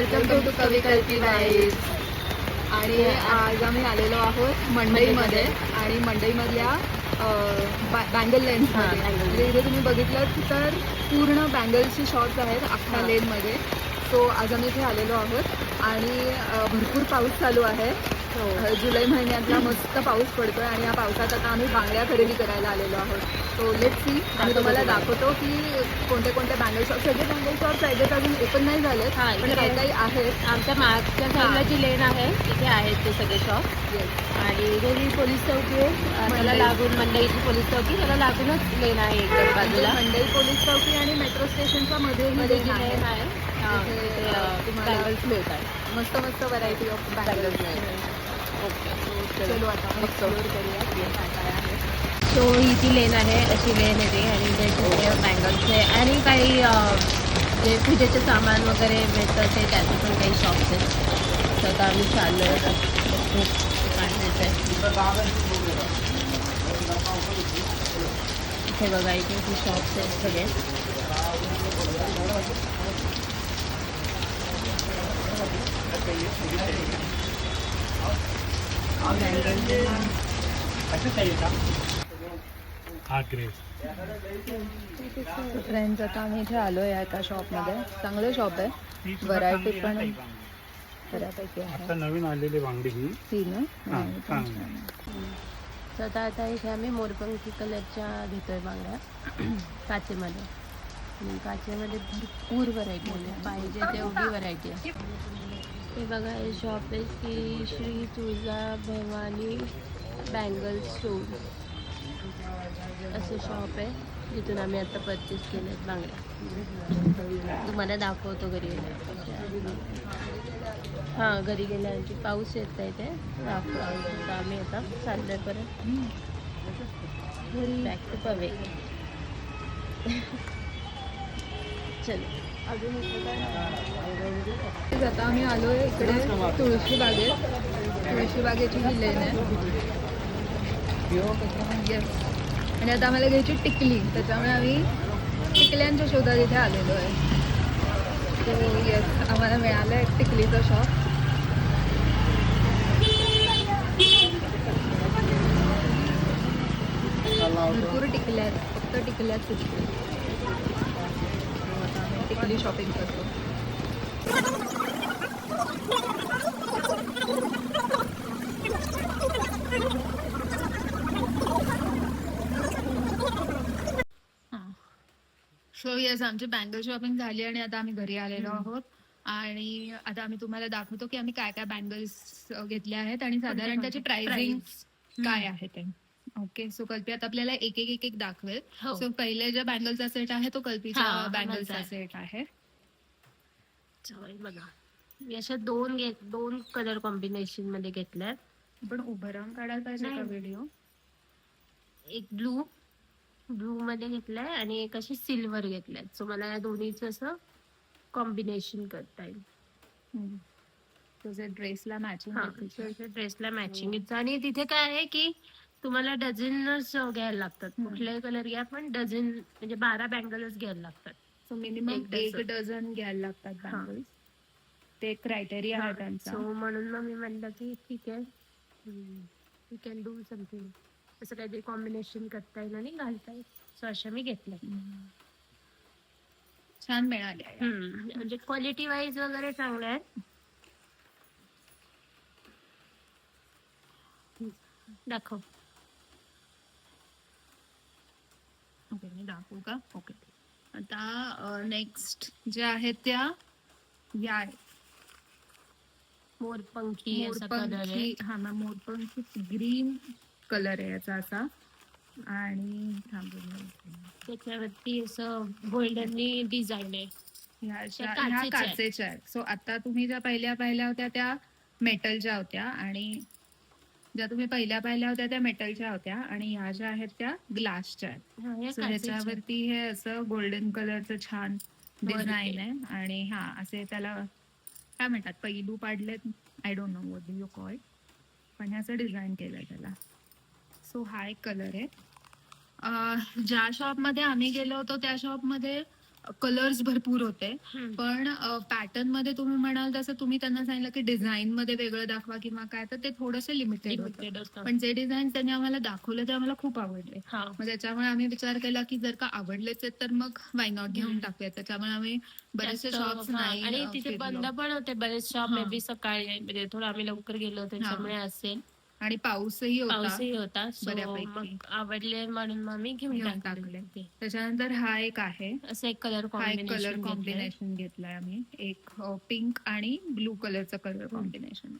Welcome to कवी Kalpi guys. आणि आज आम्ही आलेलो आहोत मंडईमध्ये आणि मंडईमधल्या बँगल लेन्समध्ये. म्हणजे इथे तुम्ही बघितलं तर पूर्ण बँगल्सची शॉप्स आहेत अख्ख्या लेनमध्ये. सो आज आम्ही इथे आलेलो आहोत आणि भरपूर पाऊस चालू आहे. जुलै महिन्यातला मस्त पाऊस पडतोय आणि या पावसात आता आम्ही बांगड्या खरेदी करायला आलेलो आहोत. So let's see. आम्ही तुम्हाला दाखवतो की कोणते कोणते बँगल शॉप. सगळे बँगल शॉप्स आहेत अजून ओपन नाही झाले पण काही काही आहेत. आमच्या मागच्या साईडला जी लेन आहे तिथे आहेत ते सगळे शॉप. आणि इथे जी पोलीस चौकी आहे त्याला लागून मंडईची पोलीस चौकी त्याला लागूनच लेन आहे एक बाजूला. मंडई पोलीस चौकी आणि मेट्रो स्टेशनच्या मध्ये जी लेन आहे तुम्हाला बँगल्स मिळतात. मस्त मस्त व्हरायटी ऑफ बँगल्स मिळतात. ओके चलो आता एक्सप्लोर करूया काय काय आहे. सो ही जी लेन आहे अशी लेन आहे ती. आणि इथे बँगल्सचे आणि काही जे पूजेचे सामान वगैरे मिळतं ते त्याचे पण काही शॉप्स आहेत. तर आता आम्ही चाललो आहे इथे बघा इथे शॉप्स आहेत सगळे. फ्रेंड्स आता आम्ही इथे आलो आहे एका शॉपमध्ये. चांगलं शॉप आहे. व्हरायटी पण बऱ्यापैकी आहे. आता नवीन आलेली बांगडी ही ना. तर आता इथे आम्ही मोरपंखी कलरच्या घेतोय बांगड्या काचेमध्ये. काचेमध्ये भरपूर व्हरायटी आहे. पाहिजे तेवढी व्हरायटी आहे. हे बघा हे शॉप आहे की श्री तुळजा भवानी बँगल स्टोर असं शॉप आहे जिथून आम्ही आता परचेस केले बांगड्या. तुम्हाला दाखवतो घरी गेल्या. हां घरी गेल्यानंतर पाऊस येत आहे ते दाखवतो. आम्ही आता चाललोय परत बॅक टू पवे. चलो आता आम्ही आलोय इकडे तुळशी बागेत. तुळशी बागेची ही लेन आहे. येस. आणि आता आम्हाला घ्यायची टिकली. त्याच्यामुळे आम्ही टिकल्यांच्या शोधात इथे आलेलो आहे. सो येस आम्हाला मिळालं आहे टिकलीचं शॉप. भरपूर टिकल्या आहेत. फक्त टिकल्याच टिकली. आता आम्ही टिकली शॉपिंग करतो. सो येस आमची बँगल शॉपिंग झाली आणि आता आम्ही घरी आलेलो आहोत. आणि आता आम्ही तुम्हाला दाखवतो की आम्ही काय काय बँगल्स घेतले आहेत आणि साधारण त्याची प्राइसिंग काय आहे ते. ओके. सो कल्पी आता आपल्याला एक एक एक दाखवेल. सो पहिले जे बँगलचा सेट आहे तो कल्पीचा बँगलचा सेट आहे. बघा मी अशा दोन कलर कॉम्बिनेशन मध्ये घेतल्यात. पण उभं राहून काढायला पाहिजे का व्हिडिओ. एक ब्लू मध्ये घेतलाय आणि एक अशी सिल्वर घेतल्यात. सो मला या दोन्हीचं असं कॉम्बिनेशन करता येईल. तुझे ड्रेसला मॅचिंग. ड्रेसला मॅचिंग. आणि तिथे काय आहे की तुम्हाला डझनच घ्यायला लागतात. कुठल्याही कलर घ्या पण डझन म्हणजे 12 बँगलच घ्यायला लागतात. सो मिनिमम एक डझन घ्यायला लागतात बँगल्स. ते क्रायटेरिया आहे त्यांचा. सो म्हणून मग मी म्हणलं की ठीक आहे वी कॅन डू समथिंग. असं काहीतरी कॉम्बिनेशन करता येईल आणि घालता येईल. सो अशा मी घेतल्या. छान मिळाले. म्हणजे क्वालिटी वाईज वगैरे चांगलं आहे. दाखव. ओके मी दाखवू का. ओके. आता नेक्स्ट जे आहेत त्या या मोरपंखी हा ना मोरपंखी ग्रीन कलर आहे याचा असा. आणि त्याच्यावरती असं गोल्डननी डिझाईन आहे. ह्या काचेच्या आहेत. सो आता तुम्ही ज्या पाहिल्या होत्या त्या मेटलच्या होत्या आणि ज्या तुम्ही पाहिल्या होत्या त्या मेटलच्या होत्या आणि ह्या ज्या आहेत त्या ग्लासच्या आहेत. सो ह्याच्यावरती हे असं गोल्डन कलरचं छान डिझाईन आहे. आणि असे त्याला काय म्हणतात पैलू पाडलेत. I don't know what do you call. पण हे असं डिझाईन केलंय त्याला. सो हा एक कलर आहे. ज्या शॉपमध्ये आम्ही गेलो होतो त्या शॉपमध्ये कलर्स भरपूर होते, हम्म. पण पॅटर्न मध्ये तुम्ही म्हणाल तसं तुम्ही त्यांना सांगितलं की डिझाईन मध्ये वेगळं दाखवा किंवा काय, तर ते थोडंसं लिमिटेड होतं. लिमिटेड होतं. पण जे डिझाईन त्यांनी आम्हाला दाखवले ते आम्हाला खूप आवडले. हा. मग त्याच्यामुळे आम्ही विचार केला की जर का आवडलेच आहेत तर मग वाय नॉट घेऊन टाकूया. त्याच्यामुळे आम्ही बरेचसे जास्त, शॉप्स हा. नाही आणि तिथे फिरलो. बंद पण होते बरेच शॉप, हा. मे बी सकाळी, म्हणजे थोडं आम्ही लवकर गेलो त्याच्यामुळे असेल. आणि पाऊसही होता पाऊसही होता, सो बऱ्यापैकी. मग आवडले म्हणून मग मी घेऊन घेऊन टाकले टाकले. ते. त्याच्यानंतर हा एक आहे, असं एक कलर हा एक कलर कॉम्बिनेशन कॉम्बिनेशन घेतलाय आम्ही. एक पिंक आणि ब्लू कलरचं कलर कॉम्बिनेशन.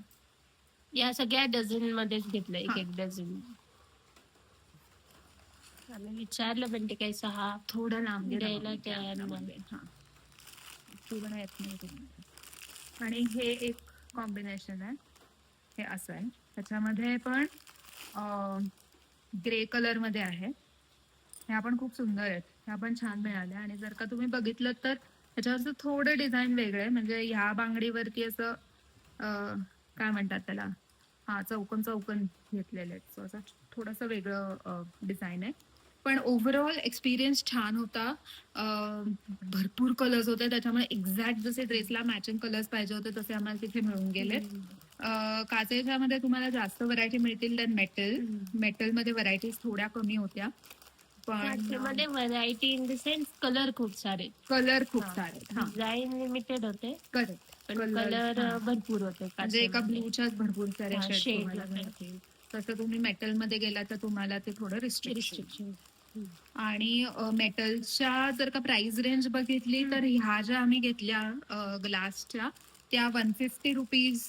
या सगळ्या डझन मध्येच घेतलं, एक हा. एक डझन. आम्ही विचारलं पण ते काही 6 थोडं लांब घे ना द्यायला मम्मी तयार कॅमेरामध्ये. नाही. हा. पूर्ण येत नाही तुम्हाला. आणि हे एक कॉम्बिनेशन आहे, हे असं आहे. त्याच्यामध्ये पण ग्रे कलर मध्ये आहे. ह्या पण खूप सुंदर आहेत, ह्या पण छान मिळाल्या. आणि जर का तुम्ही बघितलं तर ह्याच्यावरचं थोडं डिझाईन वेगळं आहे. म्हणजे ह्या बांगडीवरती असं काय म्हणतात त्याला, हा चौकन चौकन घेतलेले आहेत. So असं थोडंसं वेगळं डिझाईन आहे. पण ओव्हरऑल एक्सपिरियन्स छान होता. भरपूर कलर्स होते, त्याच्यामुळे एक्झॅक्ट जसे ड्रेसला मॅचिंग कलर्स पाहिजे होते तसे आम्हाला तिथे मिळून गेले. काचेच्यामध्ये तुम्हाला जास्त व्हरायटी मिळतील दॅन मेटलमध्ये व्हरायटीज थोड्या कमी होत्या. पण मध्ये variety in the sense colour खूप सारे, कलर खूप सारे. हा, डिझाईन लिमिटेड होते, करेक्ट. पण कलर भरपूर होते. म्हणजे एका काचेमध्ये. ब्लूच्याच भरपूर सारे हा, शेड shade तुम्हाला होते. मिळतील. तसं तुम्ही मेटलमध्ये गेला तर तुम्हाला ते थोडं रिस्ट्रिक्शन. रिस्ट्रिक्शन. आणि मेटलच्या जर का प्राइस रेंज बघितली तर ह्या ज्या आम्ही घेतल्या ग्लासच्या, त्या 150 रुपीज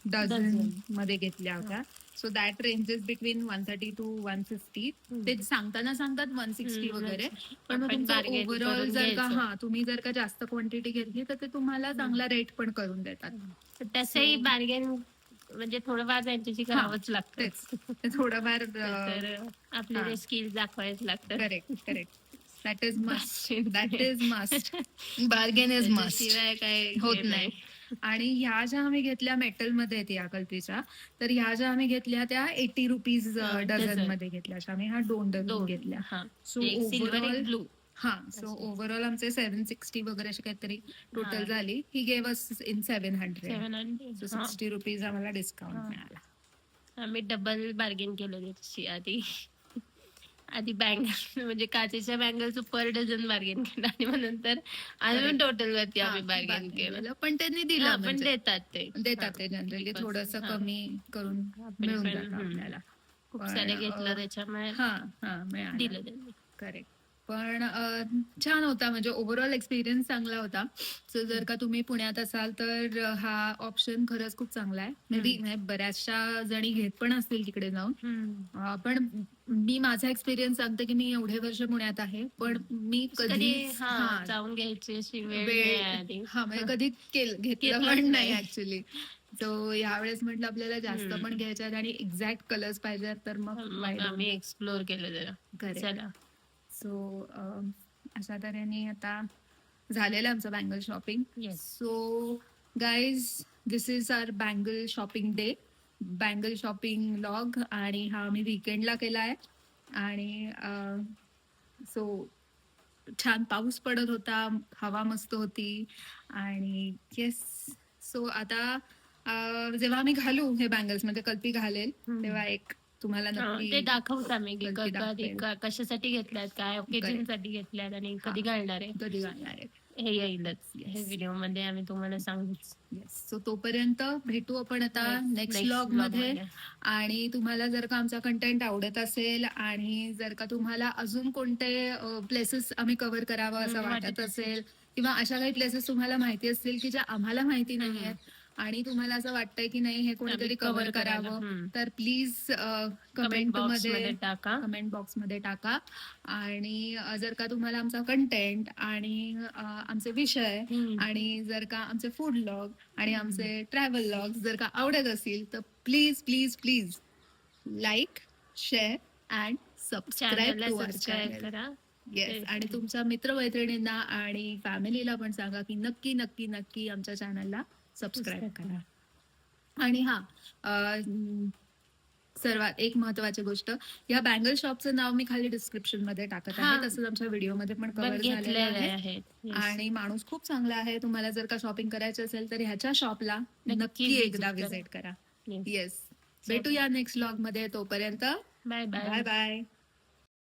डझन मध्ये घेतल्या होत्या. So that ranges between 130 to 150. ते सांगताना सांगतात 160 वगैरे, पण मग तुमचं ओव्हरऑल जर का तुम्ही जर का जास्त क्वांटिटी घेतली तर ते तुम्हाला चांगला रेट पण करून देतात. तसंही बार्गेन म्हणजे थोडंफार त्यांच्याशी करावंच लागतं. ते थोडंफार तर आपले स्किल दाखवायच लागतं. Correct. That is must. Bargain is must. शिवाय काय होत नाही. आणि ह्या ज्या आम्ही घेतल्या मेटलमध्ये आहेत या कल्पीच्या, तर ह्या ज्या आम्ही घेतल्या त्या 80 रुपीज डझन मध्ये घेतल्या. आम्ही ह्या 2 डझन घेतल्या. सो ओव्हरऑल सो ओव्हरऑल आमचे 760 वगैरे अशी काहीतरी टोटल झाली. He gave us in 700. So 60 rupees आम्हाला डिस्काउंट मिळाला. आम्ही डबल बार्गेन केलं त्याची आधी बँगल म्हणजे काचेच्या बँगलचं पर डझन बार्गेन केलं, आणि मग नंतर अजून टोटल वरती आम्ही बार्गेन केलं. पण त्यांनी दिलं, पण देतात ते जनरली थोडस कमी करून मिळून जातं आपल्याला. खूप सारे घेतलं त्याच्यामुळे दिलं त्यांनी. करेक्ट. पण छान होता, म्हणजे ओव्हरऑल एक्सपिरियन्स चांगला होता. सो जर का तुम्ही पुण्यात असाल तर हा ऑप्शन खरंच खूप चांगला आहे. मे बी बऱ्याचशा जणी घेत पण असतील तिकडे जाऊन. पण मी माझा एक्सपिरियन्स सांगते की मी एवढे वर्ष पुण्यात आहे, पण मी कधी जाऊन घ्यायची अशी म्हणजे कधी घेतलं पण नाही ऍक्च्युली. सो यावेळेस म्हटलं आपल्याला जास्त पण घ्यायच्या आहेत आणि एक्झॅक्ट कलर्स पाहिजेत, तर मग आम्ही एक्सप्लोर केलं जरा. सो अशा तऱ्हेने आता झालेलं आमचं bangle shopping. So guys, this is our bangle shopping day, bangle shopping vlog. आणि हा मी वीकेंडला केला आहे. आणि सो छान पाऊस पडत होता, हवा मस्त होती. आणि येस, सो आता जेव्हा आम्ही घालू हे बँगल्स, म्हणजे कल्पी घालेल तेव्हा एक तुम्हाला नक्की ते दाखवत आम्ही कशासाठी घेतल्यात, काय ओकेजनसाठी घेतल्यात आणि कधी घालणार आहे हे येईलच. हे व्हिडिओ मध्ये आम्ही तुम्हाला सांगूच. सो तोपर्यंत भेटू आपण आता नेक्स्ट व्लॉग मध्ये. आणि तुम्हाला जर का आमचा कंटेंट आवडत असेल आणि जर का तुम्हाला अजून कोणते प्लेसेस आम्ही कव्हर करावं असं वाटत असेल, किंवा अशा काही प्लेसेस तुम्हाला माहिती असतील की ज्या आम्हाला माहिती नाही आहेत आणि तुम्हाला असं वाटतंय की नाही हे कोणीतरी कव्हर करावं, तर प्लीज कमेंट बॉक्समध्ये टाका. आणि जर का तुम्हाला आमचा कंटेंट आणि आमचे विषय आणि जर का आमचे फूड व्लॉग आणि आमचे ट्रॅव्हल व्लॉग जर का आवडत असतील तर please please please like, share and subscribe to our channel. Yes, आणि तुमच्या मित्रमैत्रिणींना आणि फॅमिलीला पण सांगा की नक्की नक्की नक्की आमच्या चॅनलला सबस्क्राईब करा. आणि सर्वात एक महत्वाची गोष्ट, या बँगल शॉपचं नाव मी खाली डिस्क्रिप्शन मध्ये टाकत आहे, तसंच आमच्या व्हिडिओमध्ये पण कव्हर झालेलं घेतलेले आहे. आहेत. Yes. आणि माणूस खूप चांगला आहे. तुम्हाला जर का शॉपिंग करायची असेल तर ह्याच्या शॉपला नक्की visit एकदा करा. व्हिजिट करा. Yes. येस, भेटूया नेक्स्ट व्लॉग मध्ये. तोपर्यंत बाय बाय. Bye bye.